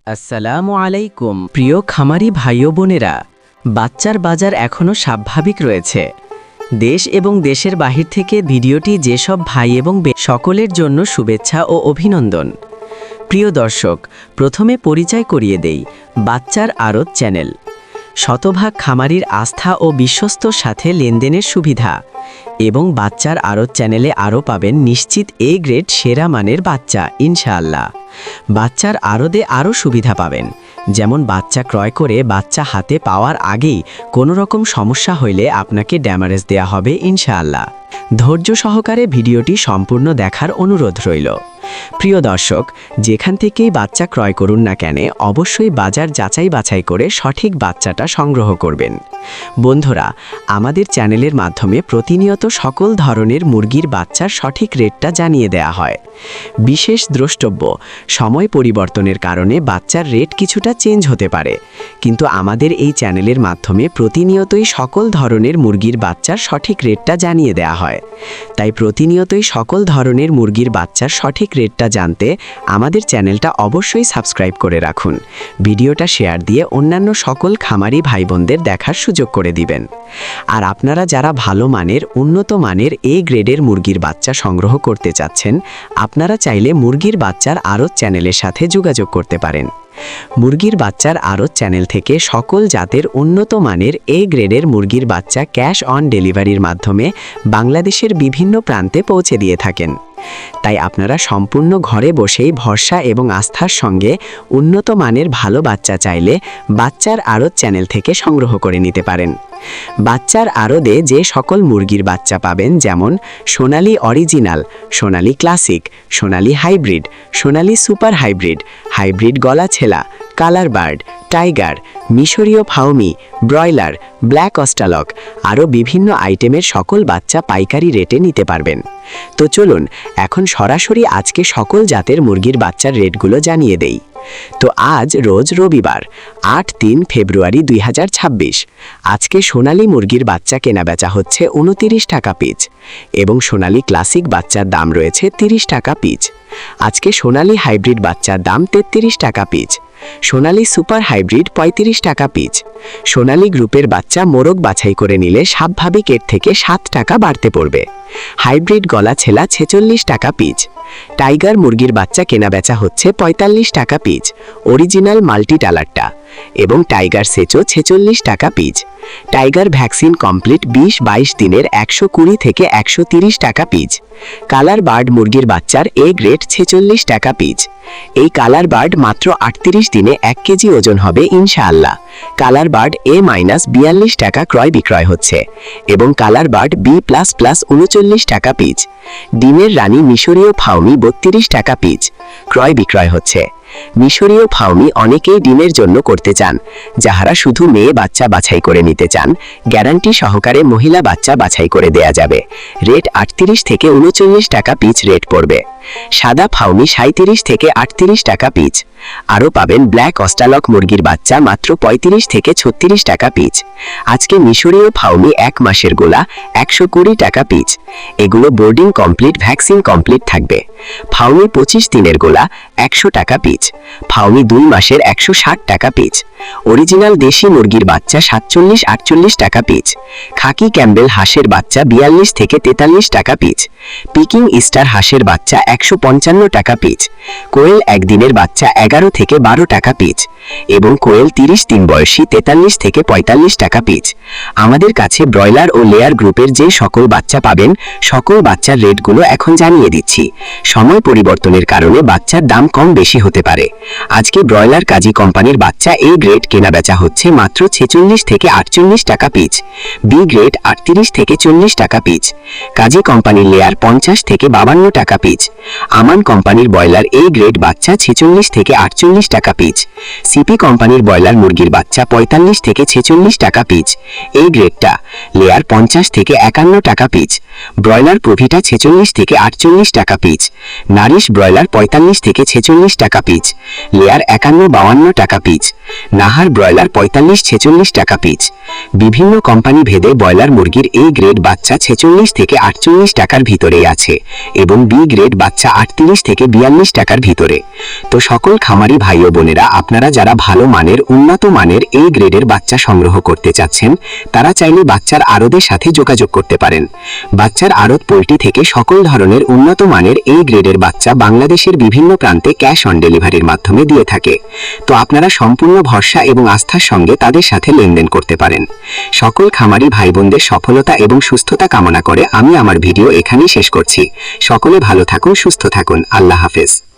আসসালামু আলাইকুম প্রিয় খামারি ভাই ও বোনেরা, বাচ্চার বাজার এখনও স্বাভাবিক রয়েছে। দেশ এবং দেশের বাহির থেকে ভিডিওটি যেসব ভাই এবং সকলের জন্য শুভেচ্ছা ও অভিনন্দন। প্রিয় দর্শক, প্রথমে পরিচয় করিয়ে দেই বাচ্চার আড়ত চ্যানেল। শতভাগ খামারির আস্থা ও বিশ্বস্তর সাথে লেনদেনের সুবিধা এবং বাচ্চার আড়ত চ্যানেলে আরও পাবেন নিশ্চিত এ গ্রেড সেরা মানের বাচ্চা ইনশাআল্লাহ। বাচ্চার আড়তে আরও সুবিধা পাবেন, যেমন বাচ্চা ক্রয় করে বাচ্চা হাতে পাওয়ার আগেই কোনো রকম সমস্যা হইলে আপনাকে ড্যামারেজ দেয়া হবে ইনশাআল্লাহ। ধৈর্য সহকারে ভিডিওটি সম্পূর্ণ দেখার অনুরোধ রইল। প্রিয় দর্শক, যেখান থেকেই বাচ্চা ক্রয় করুন না কেন, অবশ্যই বাজার যাচাই বাছাই করে সঠিক বাচ্চাটা সংগ্রহ করবেন। বন্ধুরা, আমাদের চ্যানেলের মাধ্যমে প্রতিনিয়ত সকল ধরনের মুরগির বাচ্চার সঠিক রেটটা জানিয়ে দেয়া হয়। বিশেষ দ্রষ্টব্য, সময় পরিবর্তনের কারণে বাচ্চার রেট কিছুটা চেঞ্জ হতে পারে, কিন্তু আমাদের এই চ্যানেলের মাধ্যমে প্রতিনিয়তই সকল ধরনের মুরগির বাচ্চার সঠিক রেটটা জানিয়ে দেয়া হয়। তাই প্রতিনিয়তই সকল ধরনের মুরগির বাচ্চার সঠিক রেটটা জানতে আমাদের চ্যানেলটা অবশ্যই সাবস্ক্রাইব করে রাখুন। ভিডিওটা শেয়ার দিয়ে অন্যান্য সকল খামারি ভাই বোনদের দেখার সুযোগ করে দিবেন। আর আপনারা যারা ভালো মানের উন্নত মানের এ গ্রেডের মুরগির বাচ্চা সংগ্রহ করতে চাচ্ছেন, আপনারা চাইলে মুরগির বাচ্চার আড়ত চ্যানেলের সাথে যোগাযোগ করতে পারেন। মুরগির বাচ্চার আড়ত চ্যানেল থেকে সকল জাতের উন্নত মানের এ গ্রেডের মুরগির বাচ্চা ক্যাশ অন ডেলিভারির মাধ্যমে বাংলাদেশের বিভিন্ন প্রান্তে পৌঁছে দিয়ে থাকেন। তাই আপনারা সম্পূর্ণ ঘরে বসেই ভরসা এবং আস্থার সঙ্গে উন্নত মানের ভালো বাচ্চা চাইলে বাচ্চার আড়ত চ্যানেল থেকে সংগ্রহ করে নিতে পারেন। বাচ্চার আড়তে যে সকল মুরগির বাচ্চা পাবেন, যেমন সোনালী অরিজিনাল, সোনালী ক্লাসিক, সোনালী হাইব্রিড, সোনালী সুপার হাইব্রিড, হাইব্রিড গলা ছেলা, কালার বার্ড, টাইগার, মিশরীয় ফাউমি, ব্রয়লার, ব্ল্যাক অস্টালক, আরও বিভিন্ন আইটেমের সকল বাচ্চা পাইকারি রেটে নিতে পারবেন। তো চলুন এখন সরাসরি আজকে সকল জাতের মুরগির বাচ্চার রেটগুলো জানিয়ে দেই। তো আজ রোজ রবিবার ৮-৩ ফেব্রুয়ারি ২০২৬। আজকে সোনালী মুরগির বাচ্চা কেনা বেচা হচ্ছে ২৯ টাকা পিচ এবং সোনালী ক্লাসিক বাচ্চার দাম রয়েছে ৩০ টাকা পিচ। আজকে সোনালী হাইব্রিড বাচ্চার দাম ৩৩ টাকা পিচ, সোনালী সুপার হাইব্রিড ৩৫ টাকা পিচ। সোনালী গ্রুপের বাচ্চা মোরগ বাছাই করে নিলে স্বাভাবিক এর থেকে ৭ টাকা বাড়তে পড়বে। হাইব্রিড গলা ছেলা ৪৬ টাকা পিচ। টাইগার মুরগির বাচ্চা কেনা বেচা হচ্ছে ৪৫ টাকা পিচ, অরিজিনাল মাল্টি টালারটা, এবং টাইগার সেচো ৪৬ টাকা পিচ। টাইগার ভ্যাকসিন কমপ্লিট ২০-২২ দিনের ১২০ থেকে ১৩০ টাকা পিচ। কালার বার্ড মুরগির বাচ্চার এ গ্রেড ৪৬ টাকা পিচ। এই কালার বার্ড মাত্র ৩৮ দিনে ১ কেজি ওজন হবে ইনশাআল্লাহ। কালার বার্ড A-42 টাকা ক্রয় বিক্রয় হচ্ছে এবং কালার বার্ড B++ ৩৯ টাকা পিচ। ডিমের রানী মিশরীয় ফাউমি ৩২ টাকা পিচ ক্রয় বিক্রয় হচ্ছে। মিশরীয় ফাউমি অনেকেই ডিমের জন্য করতে চান, যাহারা শুধু মেয়ে বাচ্চা বাছাই করে নিতে চান, গ্যারান্টি সহকারে মহিলা বাচ্চা বাছাই করে দেয়া যাবে। রেট ৩৮ থেকে ৩৯ টাকা পিচ রেট পড়বে। সাদা ফাউমি ৩৭ থেকে ৩৮ টাকা পিচ। আরও পাবেন ব্ল্যাক অস্টালক মুরগির বাচ্চা মাত্র ৩৫ থেকে ৩৬ টাকা পিচ। আজকে মিশরীয় ফাউমি ১ মাসের গোলা ১২০ টাকা পিচ। এগুলো বোর্ডিং কমপ্লিট, ভ্যাকসিন কমপ্লিট থাকবে। ফাউমি ২৫ দিনের গোলা ১০০ টাকা পিচ। ফাউমি ২ মাসের ১৬০ টাকা পিচ। অরিজিনাল দেশি মুরগির বাচ্চা ৪৭-৪৮ টাকা পিচ। খাকি ক্যাম্বেল হাঁসের বাচ্চা ৪২ থেকে ৪৩ টাকা পিচ। পিকিং ইস্টার হাঁসের বাচ্চা ১৫৫ টাকা পিচ। কোয়েল একদিনের বাচ্চা ১১ থেকে ১২ টাকা পিচ এবং কোয়েল ৩০ দিন বয়সী ৪৩ থেকে ৪৫ টাকা পিচ। আমাদের কাছে ব্রয়লার ও লেয়ার গ্রুপের যে সকল বাচ্চা পাবেন, সকল বাচ্চার রেটগুলো এখন জানিয়ে দিচ্ছি। সময় পরিবর্তনের কারণে বাচ্চার দাম কম বেশি হতে পারে। আজকে ব্রয়লার কাজী কোম্পানির বাচ্চা এ গ্রেড কেনা বেচা হচ্ছে মাত্র ৪৬ থেকে ৪৮ টাকা পিচ, বি গ্রেড ৩৮ থেকে ৪০ টাকা পিচ। কাজী কোম্পানির লেয়ার ৫০ থেকে ৫২ টাকা পিচ। আমান কোম্পানির ব্রয়লার এ গ্রেড বাচ্চা ৪৬ থেকে ৪৮ টাকা পিচ। সিপি কোম্পানির ব্রয়লার মুরগির বাচ্চা ৪৫ থেকে ৪৬ টাকা পিচ। এই গ্রেডটা লেয়ার ৫০ থেকে ৫১ টাকা পিচ। ব্রয়লার প্রভিটা ৪৬ থেকে ৪৮ টাকা পিচ। নারিশ ব্রয়লার ৪৫ থেকে ৪৬ টাকা পিচ। লেয়ার ৫১-৫২ টাকা পিচ। নাহার ব্রয়লার 45-46 টাকা পিস। বিভিন্ন কোম্পানি ভেদে ব্রয়লার মুরগির এ গ্রেড বাচ্চা 46 থেকে 48 টাকার ভিতরেই আছে এবং বি গ্রেড বাচ্চা 38 থেকে 42 টাকার ভিতরে। তো সকল খামারি ভাই ও বোনেরা, আপনারা যারা ভালো মানের উন্নত মানের এই গ্রেডের বাচ্চা সংগ্রহ করতে চাচ্ছেন, তারা চাইলে বাচ্চার আড়তের সাথে যোগাযোগ করতে পারেন। বাচ্চার আড়ত পোল্ট্রি থেকে সকল ধরনের উন্নত মানের এই গ্রেডের বাচ্চা বাংলাদেশের বিভিন্ন প্রান্তে ক্যাশ অন ডেলিভারির মাধ্যমে দিয়ে থাকে। তো আপনারা সম্পূর্ণ ভরসা এবং আস্থার সঙ্গে তাদের সাথে লেনদেন করতে পারেন। সকল খামারি ভাই বোনদের সফলতা এবং সুস্থতা কামনা করে আমি আমার ভিডিও এখানেই শেষ করছি। সকলে ভালো থাকুন, সুস্থ থাকুন। আল্লাহ হাফেজ।